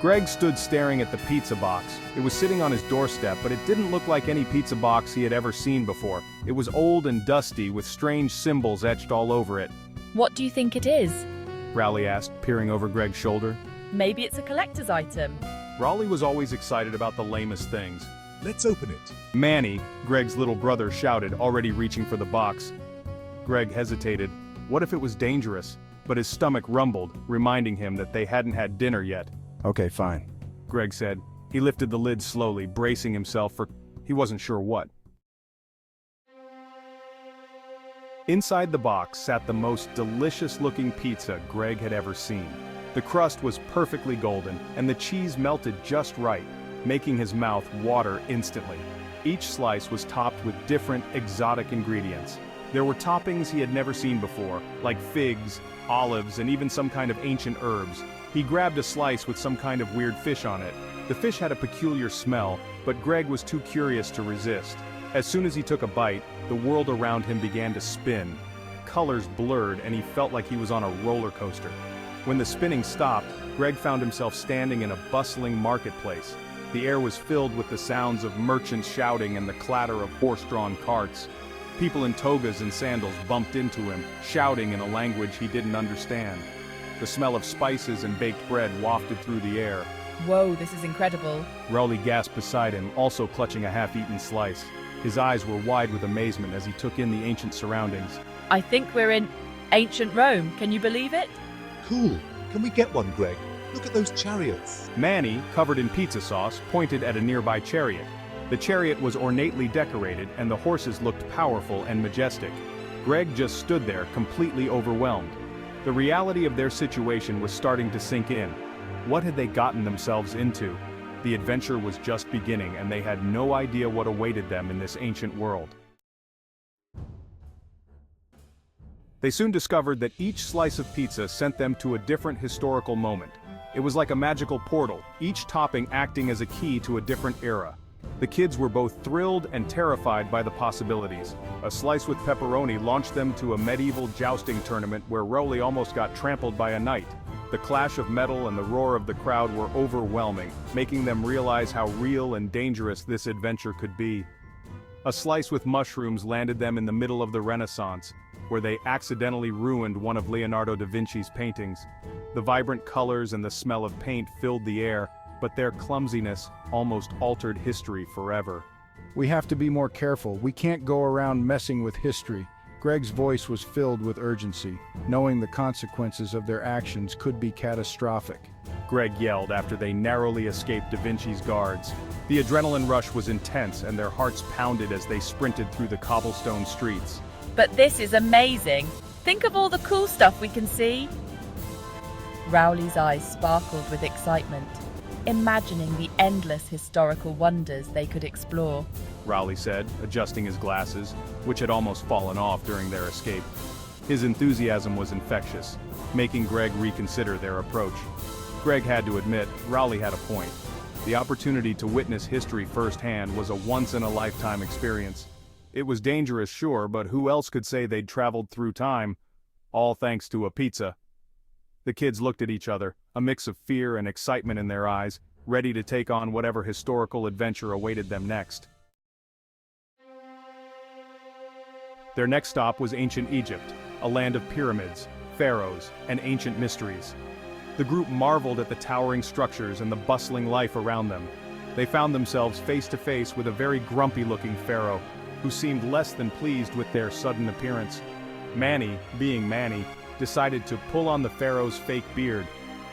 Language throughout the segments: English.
Greg stood staring at the pizza box. It was sitting on his doorstep, but it didn't look like any pizza box he had ever seen before. It was old and dusty, with strange symbols etched all over it. What do you think it is? Rowley asked, peering over Greg's shoulder. Maybe it's a collector's item. Rowley was always excited about the lamest things. Let's open it. Manny, Greg's little brother, shouted, already reaching for the box. Greg hesitated. What if it was dangerous? But his stomach rumbled, reminding him that they hadn't had dinner yet. Okay, fine, Greg said. He lifted the lid slowly, bracing himself for he wasn't sure what. Inside the box sat the most delicious-looking pizza Greg had ever seen. The crust was perfectly golden, and the cheese melted just right, making his mouth water instantly. Each slice was topped with different, exotic ingredients. There were toppings he had never seen before, like figs, olives, and even some kind of ancient herbs. He grabbed a slice with some kind of weird fish on it. The fish had a peculiar smell, but Greg was too curious to resist. As soon as he took a bite, the world around him began to spin. Colors blurred, and he felt like he was on a roller coaster. When the spinning stopped, Greg found himself standing in a bustling marketplace. The air was filled with the sounds of merchants shouting and the clatter of horse-drawn carts. People in togas and sandals bumped into him, shouting in a language he didn't understand. The smell of spices and baked bread wafted through the air. Whoa, this is incredible. Rowley gasped beside him, also clutching a half-eaten slice. His eyes were wide with amazement as he took in the ancient surroundings. I think we're in ancient Rome. Can you believe it? Cool. Can we get one, Greg? Look at those chariots. Manny, covered in pizza sauce, pointed at a nearby chariot. The chariot was ornately decorated, and the horses looked powerful and majestic. Greg just stood there, completely overwhelmed. The reality of their situation was starting to sink in. What had they gotten themselves into? The adventure was just beginning, and they had no idea what awaited them in this ancient world. They soon discovered that each slice of pizza sent them to a different historical moment. It was like a magical portal, each topping acting as a key to a different era. The kids were both thrilled and terrified by the possibilities. A slice with pepperoni launched them to a medieval jousting tournament where Rowley almost got trampled by a knight. The clash of metal and the roar of the crowd were overwhelming, making them realize how real and dangerous this adventure could be. A slice with mushrooms landed them in the middle of the Renaissance, where they accidentally ruined one of Leonardo da Vinci's paintings. The vibrant colors and the smell of paint filled the air, but their clumsiness almost altered history forever. We have to be more careful. We can't go around messing with history. Greg's voice was filled with urgency, knowing the consequences of their actions could be catastrophic. Greg yelled after they narrowly escaped Da Vinci's guards. The adrenaline rush was intense, and their hearts pounded as they sprinted through the cobblestone streets. But this is amazing. Think of all the cool stuff we can see. Rowley's eyes sparkled with excitement, imagining the endless historical wonders they could explore. Rowley said, adjusting his glasses, which had almost fallen off during their escape. His enthusiasm was infectious, making Greg reconsider their approach. Greg had to admit, Rowley had a point. The opportunity to witness history firsthand was a once-in-a-lifetime experience. It was dangerous, sure, but who else could say they'd traveled through time? All thanks to a pizza. The kids looked at each other, a mix of fear and excitement in their eyes, ready to take on whatever historical adventure awaited them next. Their next stop was ancient Egypt, a land of pyramids, pharaohs, and ancient mysteries. The group marveled at the towering structures and the bustling life around them. They found themselves face to face with a very grumpy-looking pharaoh, who seemed less than pleased with their sudden appearance. Manny, being Manny, decided to pull on the pharaoh's fake beard,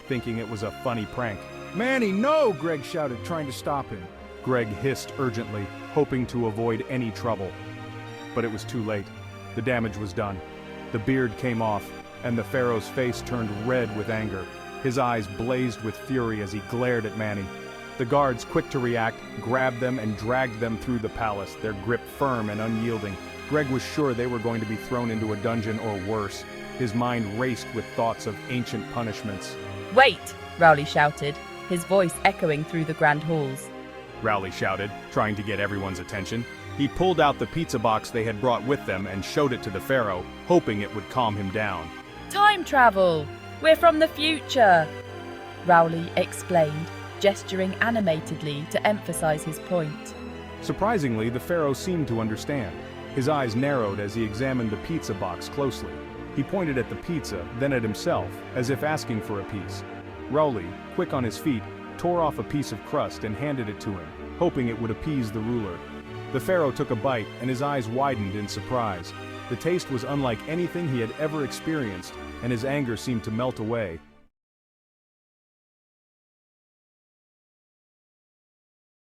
thinking it was a funny prank. "Manny, no!" Greg shouted, trying to stop him. Greg hissed urgently, hoping to avoid any trouble. But it was too late. The damage was done. The beard came off, and the pharaoh's face turned red with anger. His eyes blazed with fury as he glared at Manny. The guards, quick to react, grabbed them and dragged them through the palace, their grip firm and unyielding. Greg was sure they were going to be thrown into a dungeon or worse. His mind raced with thoughts of ancient punishments. Wait, Rowley shouted, his voice echoing through the grand halls. Rowley shouted, trying to get everyone's attention. He pulled out the pizza box they had brought with them and showed it to the pharaoh, hoping it would calm him down. Time travel! We're from the future! Rowley explained, gesturing animatedly to emphasize his point. Surprisingly, the pharaoh seemed to understand. His eyes narrowed as he examined the pizza box closely. He pointed at the pizza, then at himself, as if asking for a piece. Rowley, quick on his feet, tore off a piece of crust and handed it to him, hoping it would appease the ruler. The pharaoh took a bite, and his eyes widened in surprise. The taste was unlike anything he had ever experienced, and his anger seemed to melt away,